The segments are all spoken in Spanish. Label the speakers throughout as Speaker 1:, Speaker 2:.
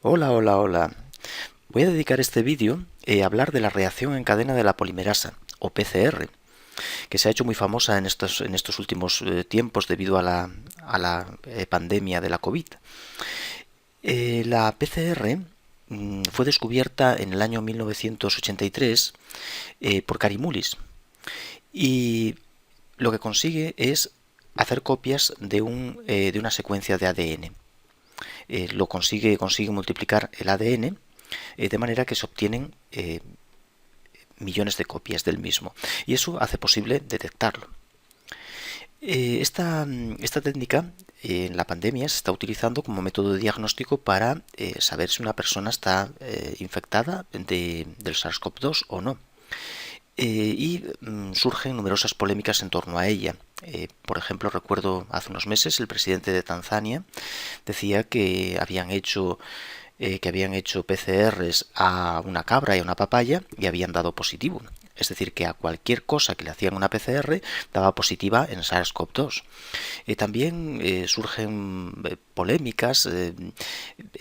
Speaker 1: Hola, hola, hola. Voy a dedicar este vídeo a hablar de la reacción en cadena de la polimerasa, o PCR, que se ha hecho muy famosa en estos últimos tiempos debido a la pandemia de la COVID. La PCR fue descubierta en el año 1983 por Kary-Mullis y lo que consigue es hacer copias de una secuencia de ADN. Consigue multiplicar el ADN de manera que se obtienen millones de copias del mismo y eso hace posible detectarlo. Esta técnica en la pandemia se está utilizando como método de diagnóstico para saber si una persona está infectada del SARS-CoV-2 o no. Surgen numerosas polémicas en torno a ella. Por ejemplo, recuerdo hace unos meses el presidente de Tanzania decía que habían hecho PCRs a una cabra y a una papaya y habían dado positivo. Es decir, que a cualquier cosa que le hacían una PCR daba positiva en SARS-CoV-2. También surgen polémicas,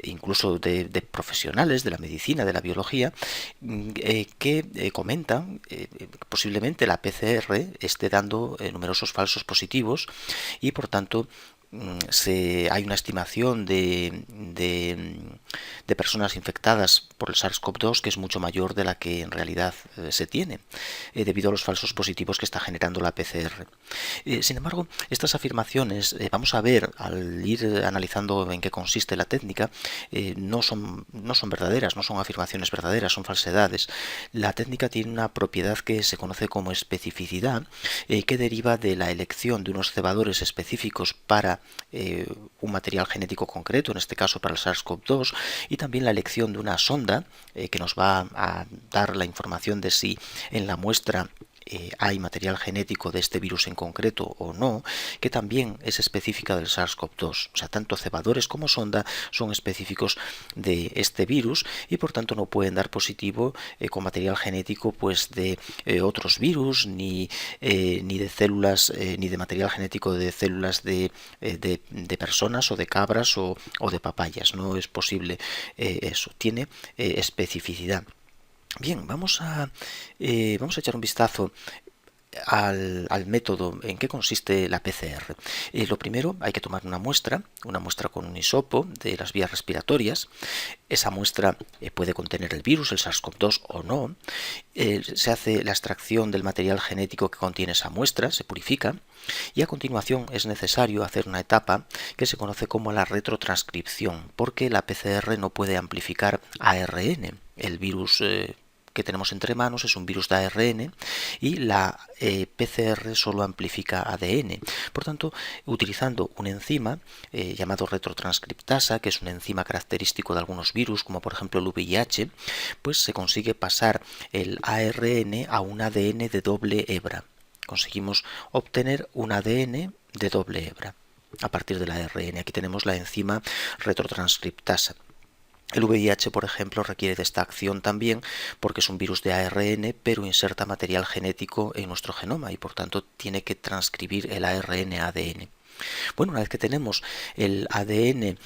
Speaker 1: incluso de profesionales de la medicina, de la biología, que comentan posiblemente la PCR esté dando numerosos falsos positivos y por tanto hay una estimación de personas infectadas por el SARS-CoV-2 que es mucho mayor de la que en realidad se tiene, debido a los falsos positivos que está generando la PCR. Sin embargo, estas afirmaciones, vamos a ver al ir analizando en qué consiste la técnica, no son verdaderas, no son afirmaciones verdaderas, son falsedades. La técnica tiene una propiedad que se conoce como especificidad, que deriva de la elección de unos cebadores específicos para un material genético concreto, en este caso para el SARS-CoV-2, y también la elección de una sonda que nos va a dar la información de si en la muestra hay material genético de este virus en concreto o no, que también es específica del SARS-CoV-2. O sea, tanto cebadores como sonda son específicos de este virus y por tanto no pueden dar positivo con material genético pues de otros virus ni de células ni de material genético de células de personas o de cabras o de papayas. No es posible eso. Tiene especificidad. Bien, vamos a echar un vistazo al método en qué consiste la PCR. Lo primero, hay que tomar una muestra con un hisopo de las vías respiratorias. Esa muestra puede contener el virus, el SARS-CoV-2 o no. Se hace la extracción del material genético que contiene esa muestra, se purifica y a continuación es necesario hacer una etapa que se conoce como la retrotranscripción, porque la PCR no puede amplificar ARN. El virus que tenemos entre manos es un virus de ARN y la PCR solo amplifica ADN. Por tanto, utilizando una enzima llamado retrotranscriptasa, que es una enzima característico de algunos virus, como por ejemplo el VIH, pues se consigue pasar el ARN a un ADN de doble hebra. Conseguimos obtener un ADN de doble hebra a partir del ARN. Aquí tenemos la enzima retrotranscriptasa. El VIH, por ejemplo, requiere de esta acción también porque es un virus de ARN, pero inserta material genético en nuestro genoma y por tanto tiene que transcribir el ARN a ADN. Bueno, una vez que tenemos el ADN,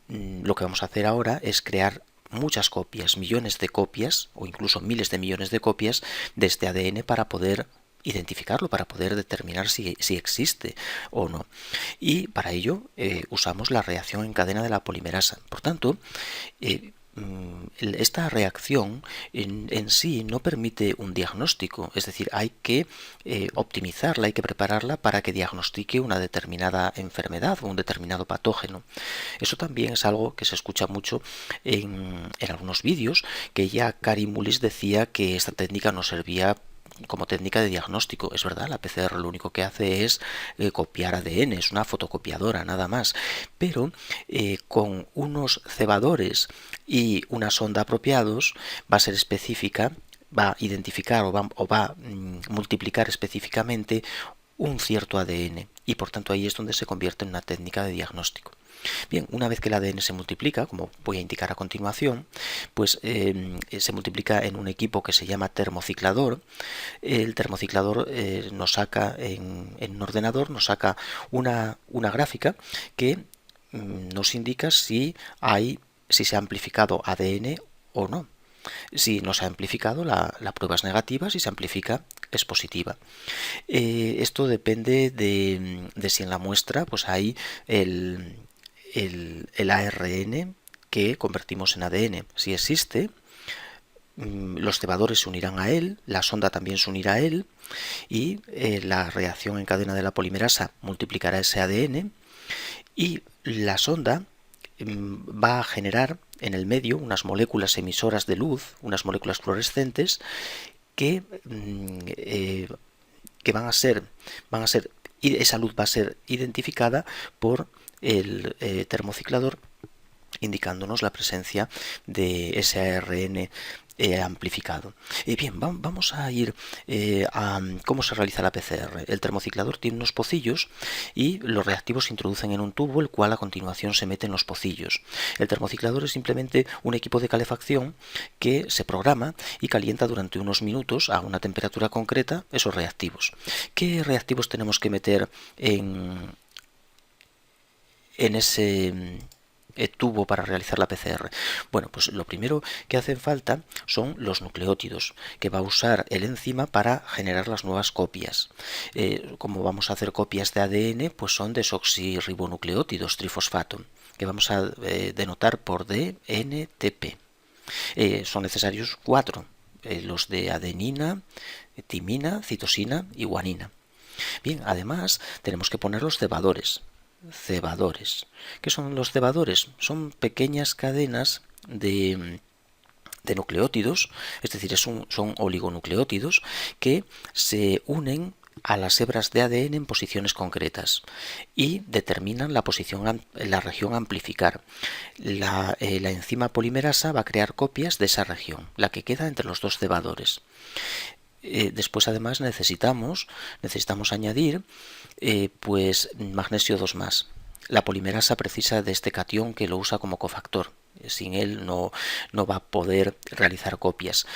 Speaker 1: lo que vamos a hacer ahora es crear muchas copias, millones de copias o incluso miles de millones de copias de este ADN para poder identificarlo, para poder determinar si existe o no. Y para ello usamos la reacción en cadena de la polimerasa. Por tanto, esta reacción en sí no permite un diagnóstico, es decir, hay que optimizarla, hay que prepararla para que diagnostique una determinada enfermedad o un determinado patógeno. Eso también es algo que se escucha mucho en algunos vídeos, que ya Kary-Mullis decía que esta técnica no servía como técnica de diagnóstico. Es verdad, la PCR lo único que hace es copiar ADN, es una fotocopiadora, nada más. Pero con unos cebadores y una sonda apropiados va a ser específica, va a identificar o va a multiplicar específicamente un cierto ADN y por tanto ahí es donde se convierte en una técnica de diagnóstico. Bien, una vez que el ADN se multiplica, como voy a indicar a continuación, pues se multiplica en un equipo que se llama termociclador. El termociclador nos saca en un ordenador, nos saca una gráfica que nos indica si se ha amplificado ADN o no. Si no se ha amplificado, la prueba es negativa; si se amplifica, es positiva. Esto depende de si en la muestra pues hay el ARN que convertimos en ADN. Si existe, los cebadores se unirán a él, la sonda también se unirá a él, y la reacción en cadena de la polimerasa multiplicará ese ADN, y la sonda va a generar en el medio unas moléculas emisoras de luz, unas moléculas fluorescentes que y esa luz va a ser identificada por el termociclador, indicándonos la presencia de ese ARN amplificado. Bien, vamos a ir a cómo se realiza la PCR. El termociclador tiene unos pocillos y los reactivos se introducen en un tubo, el cual a continuación se mete en los pocillos. El termociclador es simplemente un equipo de calefacción que se programa y calienta durante unos minutos a una temperatura concreta esos reactivos. ¿Qué reactivos tenemos que meter en ese tubo para realizar la PCR? Bueno, pues lo primero que hacen falta son los nucleótidos, que va a usar el enzima para generar las nuevas copias. Como vamos a hacer copias de ADN, pues son desoxirribonucleótidos trifosfato, que vamos a denotar por DNTP. Son necesarios 4, los de adenina, timina, citosina y guanina. Bien, además tenemos que poner los cebadores. ¿Qué son los cebadores? Son pequeñas cadenas de nucleótidos, es decir, son oligonucleótidos que se unen a las hebras de ADN en posiciones concretas y determinan la región a amplificar. La enzima polimerasa va a crear copias de esa región, la que queda entre los dos cebadores. Después, además, necesitamos añadir pues magnesio 2+. La polimerasa precisa de este catión, que lo usa como cofactor. Sin él no va a poder realizar copias.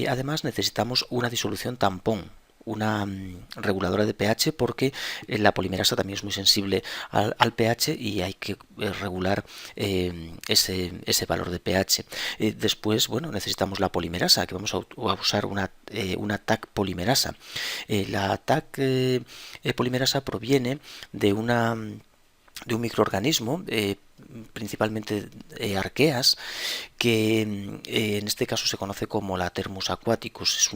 Speaker 1: Además, necesitamos una disolución tampón, una reguladora de pH, porque la polimerasa también es muy sensible al pH y hay que regular ese valor de pH. Después, bueno, necesitamos la polimerasa, que vamos a usar una TAC polimerasa. La TAC polimerasa proviene de un microorganismo, principalmente arqueas, que en este caso se conoce como la Thermus aquaticus. Es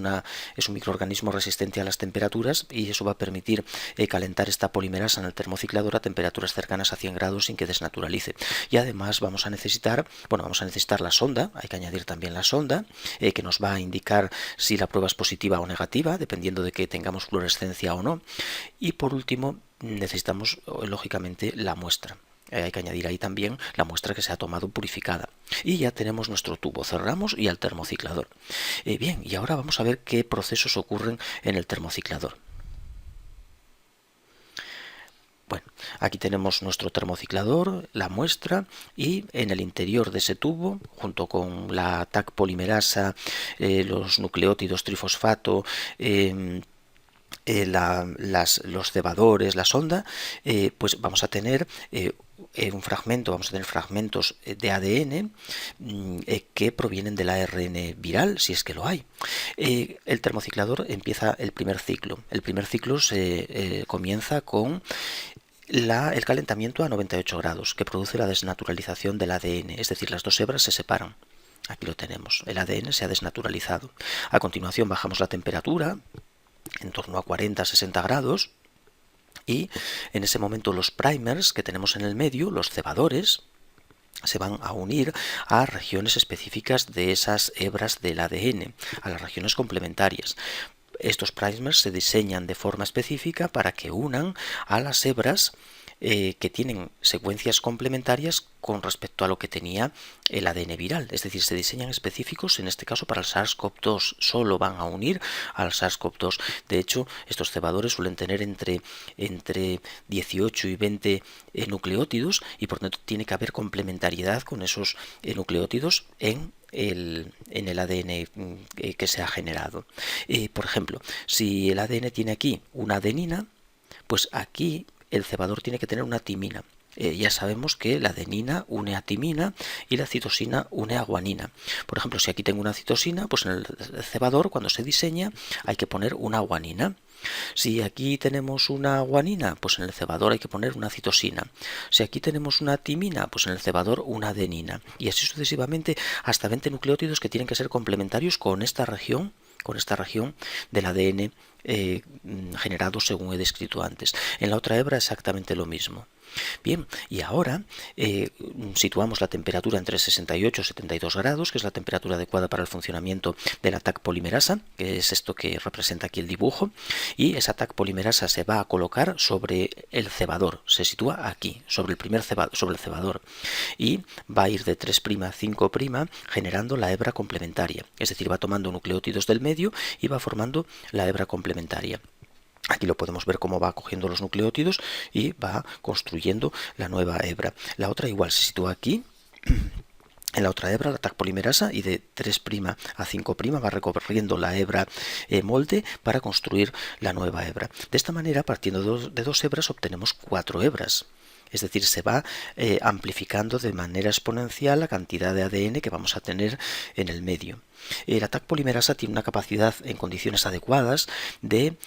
Speaker 1: un microorganismo resistente a las temperaturas, y eso va a permitir calentar esta polimerasa en el termociclador a temperaturas cercanas a 100 grados sin que desnaturalice. Y además vamos a necesitar la sonda. Hay que añadir también la sonda, que nos va a indicar si la prueba es positiva o negativa, dependiendo de que tengamos fluorescencia o no. Y por último, necesitamos lógicamente la muestra. Hay que añadir ahí también la muestra que se ha tomado purificada. Y ya tenemos nuestro tubo. Cerramos y al termociclador. Bien, y ahora vamos a ver qué procesos ocurren en el termociclador. Bueno, aquí tenemos nuestro termociclador, la muestra, y en el interior de ese tubo, junto con la TAC polimerasa, los nucleótidos trifosfato, los cebadores, la sonda, pues vamos a tener fragmentos de ADN que provienen del ARN viral, si es que lo hay. El termociclador empieza el primer ciclo. El primer ciclo se comienza con el calentamiento a 98 grados, que produce la desnaturalización del ADN, es decir, las dos hebras se separan. Aquí lo tenemos, el ADN se ha desnaturalizado. A continuación bajamos la temperatura en torno a 40-60 grados, y en ese momento los primers que tenemos en el medio, los cebadores, se van a unir a regiones específicas de esas hebras del ADN, a las regiones complementarias. Estos primers se diseñan de forma específica para que unan a las hebras que tienen secuencias complementarias con respecto a lo que tenía el ADN viral. Es decir, se diseñan específicos, en este caso para el SARS-CoV-2. Solo van a unir al SARS-CoV-2. De hecho, estos cebadores suelen tener entre 18 y 20 nucleótidos, y por tanto tiene que haber complementariedad con esos nucleótidos en el ADN que se ha generado. Por ejemplo, si el ADN tiene aquí una adenina, pues aquí el cebador tiene que tener una timina. Ya sabemos que la adenina une a timina y la citosina une a guanina. Por ejemplo, si aquí tengo una citosina, pues en el cebador, cuando se diseña, hay que poner una guanina. Si aquí tenemos una guanina, pues en el cebador hay que poner una citosina. Si aquí tenemos una timina, pues en el cebador una adenina. Y así sucesivamente hasta 20 nucleótidos que tienen que ser complementarios con esta región del ADN generado según he descrito antes. En la otra hebra exactamente lo mismo. Bien, y ahora situamos la temperatura entre 68 y 72 grados, que es la temperatura adecuada para el funcionamiento de la TAC polimerasa, que es esto que representa aquí el dibujo, y esa TAC polimerasa se va a colocar sobre el cebador, se sitúa aquí, sobre el primer cebador, sobre el cebador, y va a ir de 3' a 5' generando la hebra complementaria, es decir, va tomando nucleótidos del medio y va formando la hebra complementaria. Aquí lo podemos ver cómo va cogiendo los nucleótidos y va construyendo la nueva hebra. La otra igual se sitúa aquí, en la otra hebra, la TAC polimerasa, y de 3' a 5' va recorriendo la hebra molde para construir la nueva hebra. De esta manera, partiendo de dos hebras, obtenemos 4 hebras. Es decir, se va amplificando de manera exponencial la cantidad de ADN que vamos a tener en el medio. La TAC polimerasa tiene una capacidad en condiciones adecuadas de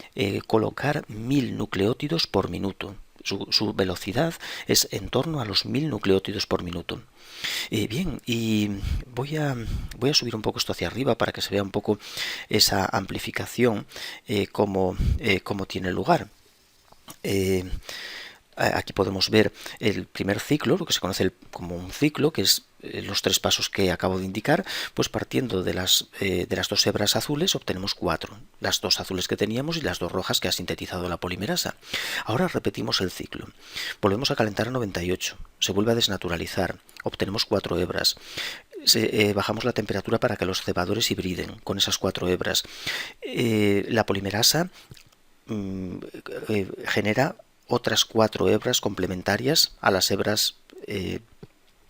Speaker 1: colocar 1000 nucleótidos por minuto. Su velocidad es en torno a los 1000 nucleótidos por minuto. Bien, y voy a subir un poco esto hacia arriba para que se vea un poco esa amplificación cómo tiene lugar. Aquí podemos ver el primer ciclo, lo que se conoce como un ciclo, que es los 3 pasos que acabo de indicar. Pues partiendo de las 2 hebras azules obtenemos 4, las 2 azules que teníamos y las 2 rojas que ha sintetizado la polimerasa. Ahora repetimos el ciclo, volvemos a calentar a 98, se vuelve a desnaturalizar, obtenemos 4 hebras. Bajamos la temperatura para que los cebadores hibriden con esas 4 hebras. La polimerasa genera otras 4 hebras complementarias a las hebras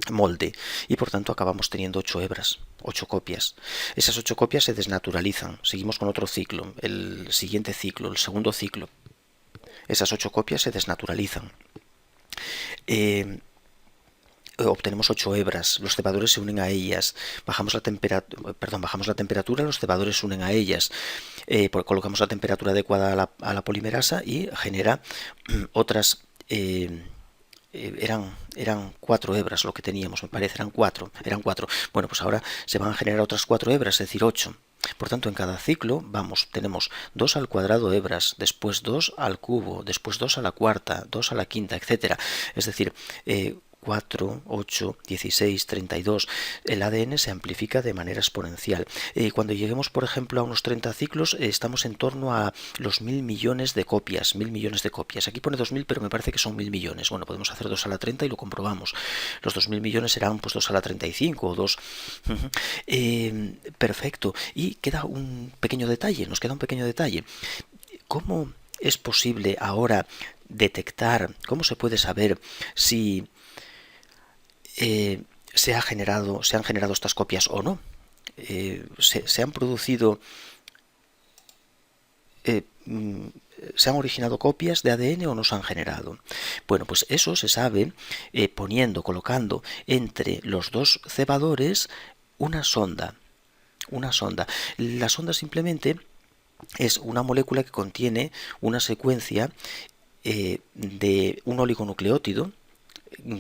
Speaker 1: molde, y por tanto acabamos teniendo 8 hebras, 8 copias. Esas 8 copias se desnaturalizan, seguimos con otro ciclo, el siguiente ciclo, el segundo ciclo. Esas 8 copias se desnaturalizan. Obtenemos 8 hebras, los cebadores se unen a ellas, bajamos la temperatura, los cebadores se unen a ellas, colocamos la temperatura adecuada a la polimerasa y genera otras, eran 4 hebras lo que teníamos, me parece, eran 4. Bueno, pues ahora se van a generar otras 4 hebras, es decir, 8. Por tanto, en cada ciclo tenemos 2 al cuadrado hebras, después 2 al cubo, después 2 a la cuarta, 2 a la quinta, etc. Es decir, 4, 8, 16, 32. El ADN se amplifica de manera exponencial. Cuando lleguemos, por ejemplo, a unos 30 ciclos, estamos en torno a los 1000 millones de copias. 1000 millones de copias. Aquí pone 2000, pero me parece que son 1000 millones. Bueno, podemos hacer 2 a la 30 y lo comprobamos. Los 2000 millones serán pues 2 a la 35 o 2. Perfecto. Y queda un pequeño detalle, nos queda un pequeño detalle. ¿Cómo es posible ahora detectar, cómo se puede saber si se han generado estas copias o no? Se han producido, se han originado copias de ADN o no se han generado. Bueno, pues eso se sabe colocando entre los 2 cebadores una sonda. La sonda simplemente es una molécula que contiene una secuencia de un oligonucleótido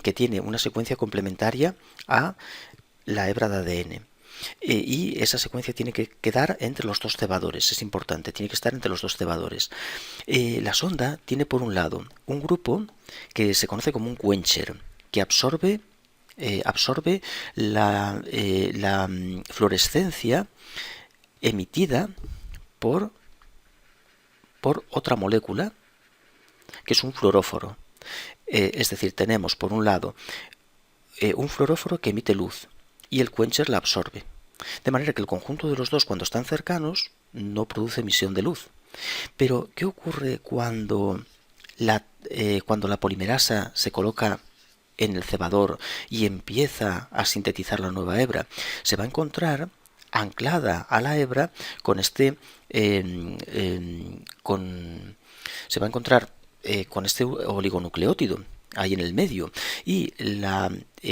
Speaker 1: que tiene una secuencia complementaria a la hebra de ADN. Y esa secuencia tiene que quedar entre los 2 cebadores, es importante, tiene que estar entre los 2 cebadores. La sonda tiene por un lado un grupo que se conoce como un quencher, que absorbe la fluorescencia emitida por otra molécula, que es un fluoróforo. Es decir, tenemos por un lado un fluoróforo que emite luz y el quencher la absorbe. De manera que el conjunto de los dos, cuando están cercanos, no produce emisión de luz. Pero, ¿qué ocurre cuando la polimerasa se coloca en el cebador y empieza a sintetizar la nueva hebra? Se va a encontrar anclada a la hebra con este oligonucleótido. ahí en el medio. Y la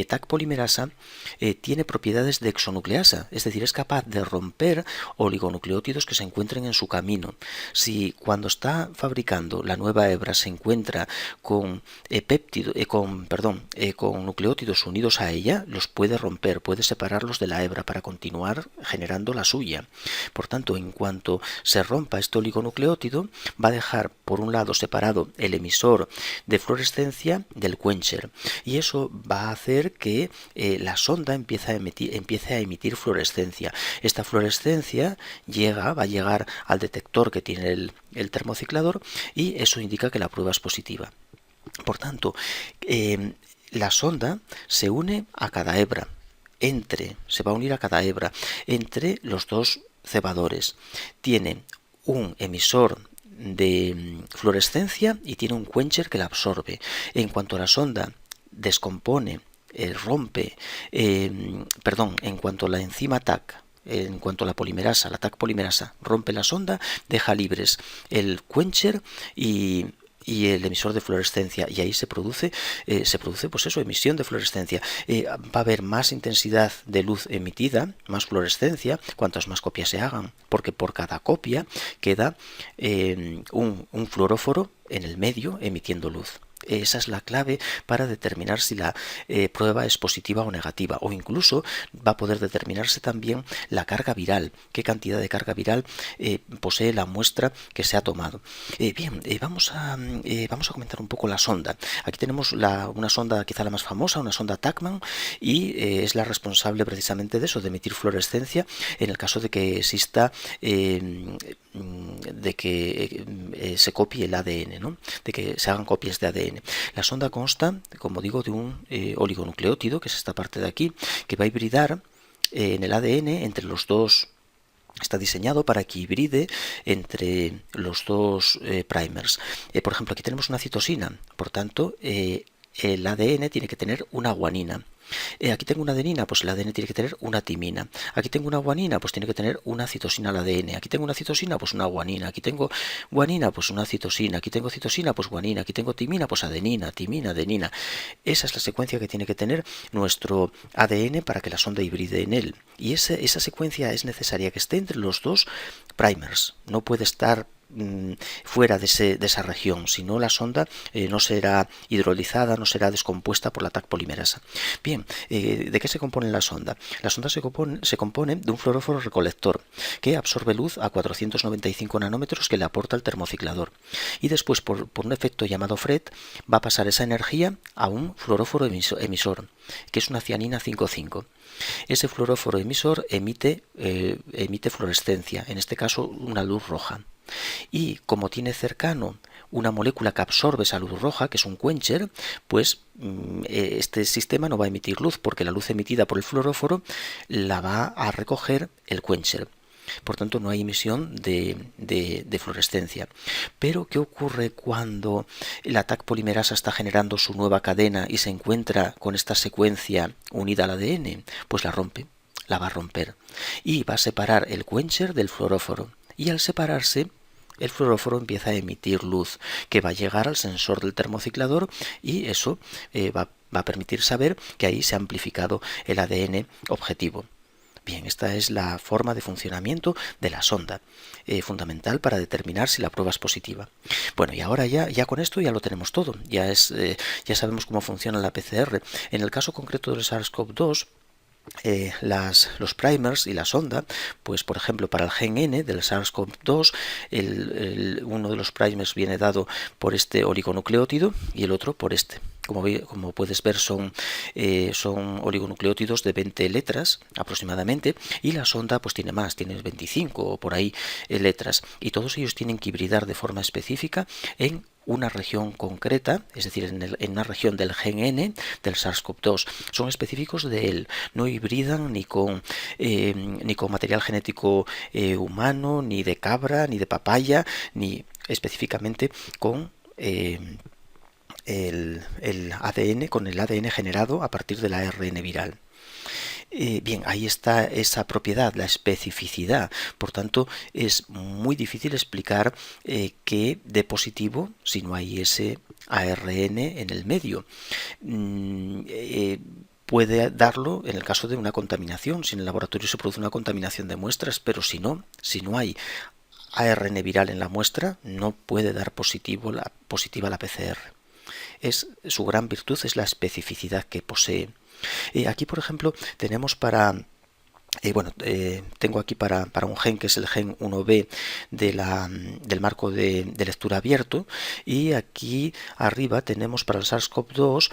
Speaker 1: Taq polimerasa tiene propiedades de exonucleasa, es decir, es capaz de romper oligonucleótidos que se encuentren en su camino. Si cuando está fabricando la nueva hebra se encuentra con con nucleótidos unidos a ella, los puede romper, puede separarlos de la hebra para continuar generando la suya. Por tanto, en cuanto se rompa este oligonucleótido, va a dejar por un lado separado el emisor de fluorescencia del quencher, y eso va a hacer que la sonda empiece a emitir fluorescencia. Esta fluorescencia va a llegar al detector que tiene el termociclador, y eso indica que la prueba es positiva. Por tanto, la sonda se une a cada hebra, se va a unir a cada hebra entre los dos cebadores. Tiene un emisor de fluorescencia y tiene un quencher que la absorbe. En cuanto la sonda descompone, rompe, en cuanto la enzima Taq, en cuanto la Taq polimerasa rompe la sonda, deja libres el quencher y el emisor de fluorescencia, y ahí se produce pues eso, emisión de fluorescencia. Va a haber más intensidad de luz emitida, más fluorescencia, cuantas más copias se hagan, porque por cada copia queda un fluoróforo en el medio emitiendo luz. Esa es la clave para determinar si la prueba es positiva o negativa, o incluso va a poder determinarse también la carga viral, qué cantidad de carga viral posee la muestra que se ha tomado. Vamos a comentar un poco la sonda. Aquí tenemos una sonda quizá la más famosa, una sonda Taqman, y es la responsable precisamente de eso, de emitir fluorescencia en el caso de que exista de que se copie el ADN, ¿no? De que se hagan copias de ADN. La sonda consta, como digo, de un oligonucleótido, que es esta parte de aquí, que va a hibridar en el ADN entre los dos. Está diseñado para que hibride entre los dos primers. Por ejemplo, aquí tenemos una citosina, por tanto, el ADN tiene que tener una guanina. Aquí tengo una adenina, pues el ADN tiene que tener una timina. Aquí tengo una guanina, pues tiene que tener una citosina al ADN. Aquí tengo una citosina, pues una guanina. Aquí tengo guanina, pues una citosina. Aquí tengo citosina, pues guanina. Aquí tengo timina, pues adenina, timina, adenina. Esa es la secuencia que tiene que tener nuestro ADN para que la sonda hibride en él. Y esa secuencia es necesaria que esté entre los dos primers. No puede estar fuera de esa región, si no la sonda no será hidrolizada, no será descompuesta por la Taq polimerasa. Bien, ¿de qué se compone la sonda? La sonda se compone de un fluoróforo recolector que absorbe luz a 495 nanómetros que le aporta el termociclador, y después por un efecto llamado FRET va a pasar esa energía a un fluoróforo emisor, que es una cianina 5,5. Ese fluoróforo emisor emite fluorescencia, en este caso una luz roja. Y como tiene cercano una molécula que absorbe esa luz roja, que es un quencher, pues este sistema no va a emitir luz, porque la luz emitida por el fluoróforo la va a recoger el quencher. Por tanto, no hay emisión de fluorescencia. Pero, ¿qué ocurre cuando la Taq polimerasa está generando su nueva cadena y se encuentra con esta secuencia unida al ADN? Pues la va a romper. Y va a separar el quencher del fluoróforo. Y al separarse, el fluoróforo empieza a emitir luz que va a llegar al sensor del termociclador, y eso va a permitir saber que ahí se ha amplificado el ADN objetivo. Bien, esta es la forma de funcionamiento de la sonda, fundamental para determinar si la prueba es positiva. Bueno, y ahora ya con esto ya lo tenemos todo, ya sabemos cómo funciona la PCR. En el caso concreto del SARS-CoV-2, los primers y la sonda, pues por ejemplo para el gen N del SARS-CoV-2 uno de los primers viene dado por este oligonucleótido y el otro por este. Como puedes ver, son oligonucleótidos de 20 letras aproximadamente, y la sonda pues tiene más, tiene 25 o por ahí letras, y todos ellos tienen que hibridar de forma específica en una región concreta, es decir, en una región del gen N del SARS-CoV-2. Son específicos de él, no hibridan ni con material genético humano, ni de cabra, ni de papaya, ni específicamente con el ADN, con el ADN generado a partir del ARN viral. Bien, ahí está esa propiedad, la especificidad. Por tanto, es muy difícil explicar qué dé positivo si no hay ese ARN en el medio. Puede darlo en el caso de una contaminación, si en el laboratorio se produce una contaminación de muestras, pero si no hay ARN viral en la muestra, no puede dar positiva la PCR. Su gran virtud es la especificidad que posee. Aquí, por ejemplo, tenemos tengo aquí para un gen que es el gen 1B del marco de lectura abierto, y aquí arriba tenemos para el SARS-CoV-2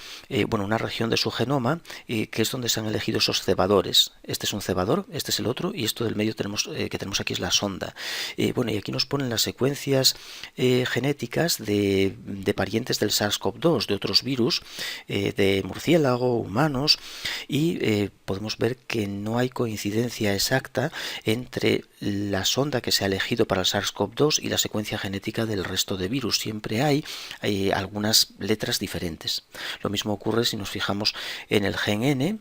Speaker 1: una región de su genoma que es donde se han elegido esos cebadores. Este es un cebador, este es el otro, y esto del medio que tenemos aquí es la sonda. Y aquí nos ponen las secuencias genéticas de parientes del SARS-CoV-2, de otros virus, de murciélago, humanos, y podemos ver que no hay coincidencia exacta entre la sonda que se ha elegido para el SARS-CoV-2 y la secuencia genética del resto de virus. Siempre hay algunas letras diferentes. Lo mismo ocurre si nos fijamos en el gen N.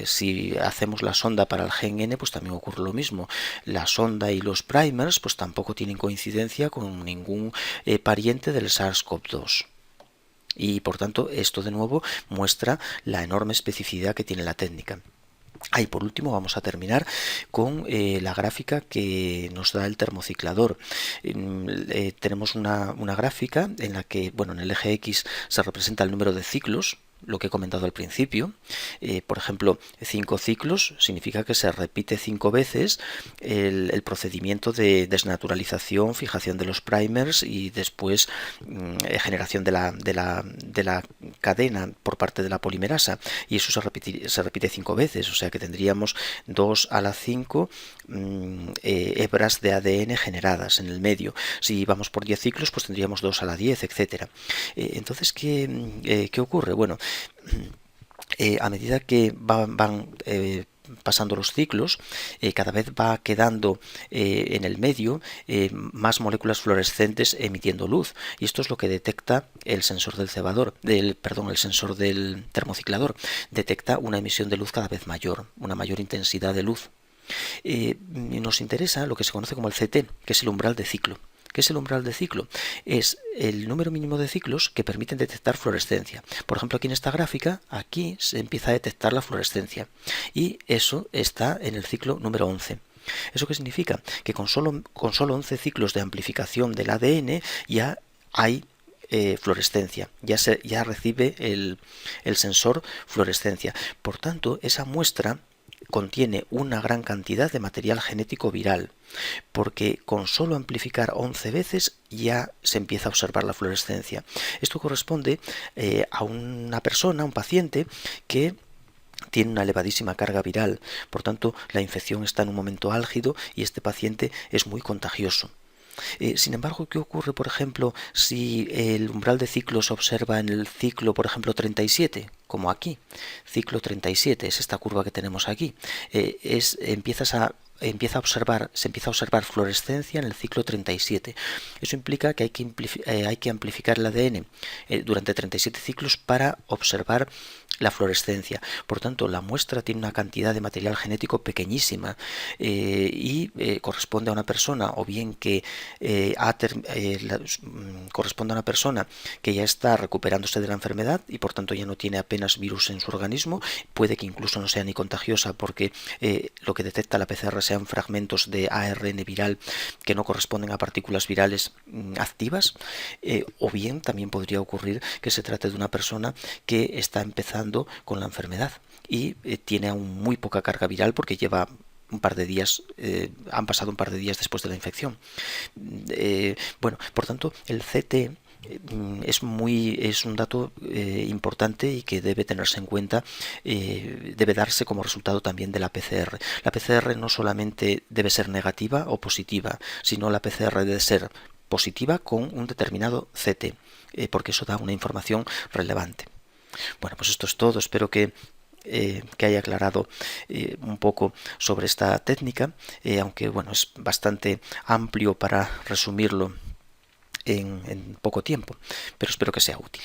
Speaker 1: Si hacemos la sonda para el gen N, pues también ocurre lo mismo. La sonda y los primers pues tampoco tienen coincidencia con ningún pariente del SARS-CoV-2. Y por tanto, esto de nuevo muestra la enorme especificidad que tiene la técnica. Y por último vamos a terminar con la gráfica que nos da el termociclador. Tenemos una gráfica en la que, en el eje X se representa el número de ciclos, lo que he comentado al principio. Por ejemplo, 5 ciclos significa que se repite 5 veces el procedimiento de desnaturalización, fijación de los primers y después generación de la cadena por parte de la polimerasa, y eso se repite 5 veces, o sea que tendríamos 2 a la 5 hebras de ADN generadas en el medio. Si vamos por 10 ciclos, pues tendríamos 2 a la 10, etcétera. Entonces, ¿qué ocurre? A medida que van pasando los ciclos, cada vez va quedando en el medio más moléculas fluorescentes emitiendo luz, y esto es lo que detecta el sensor del el sensor del termociclador. Detecta una emisión de luz cada vez mayor, una mayor intensidad de luz. Nos interesa lo que se conoce como el CT, que es el umbral de ciclo. ¿Qué es el umbral de ciclo? Es el número mínimo de ciclos que permiten detectar fluorescencia. Por ejemplo, aquí en esta gráfica, aquí se empieza a detectar la fluorescencia, y eso está en el ciclo número 11. ¿Eso qué significa? Que con solo 11 ciclos de amplificación del ADN ya hay fluorescencia, ya recibe el sensor fluorescencia. Por tanto, esa muestra contiene una gran cantidad de material genético viral, porque con solo amplificar 11 veces ya se empieza a observar la fluorescencia. Esto corresponde a una persona, un paciente, que tiene una elevadísima carga viral. Por tanto, la infección está en un momento álgido y este paciente es muy contagioso. Sin embargo, ¿qué ocurre, por ejemplo, si el umbral de ciclo se observa en el ciclo, por ejemplo, 37, como aquí? Ciclo 37 es esta curva que tenemos aquí. Se empieza a observar fluorescencia en el ciclo 37. Eso implica que hay que amplificar el ADN durante 37 ciclos para observar la fluorescencia. Por tanto, la muestra tiene una cantidad de material genético pequeñísima y corresponde a una persona, o bien que corresponde a una persona que ya está recuperándose de la enfermedad y por tanto ya no tiene apenas virus en su organismo. Puede que incluso no sea ni contagiosa, porque lo que detecta la PCR sean fragmentos de ARN viral que no corresponden a partículas virales activas, o bien también podría ocurrir que se trate de una persona que está empezando con la enfermedad y tiene aún muy poca carga viral porque lleva un par de días, han pasado un par de días después de la infección. Por tanto, el CT es un dato importante y que debe tenerse en cuenta, debe darse como resultado también de la PCR. La PCR no solamente debe ser negativa o positiva, sino la PCR debe ser positiva con un determinado CT, porque eso da una información relevante. Pues esto es todo. Espero que haya aclarado un poco sobre esta técnica, aunque es bastante amplio para resumirlo en poco tiempo, pero espero que sea útil.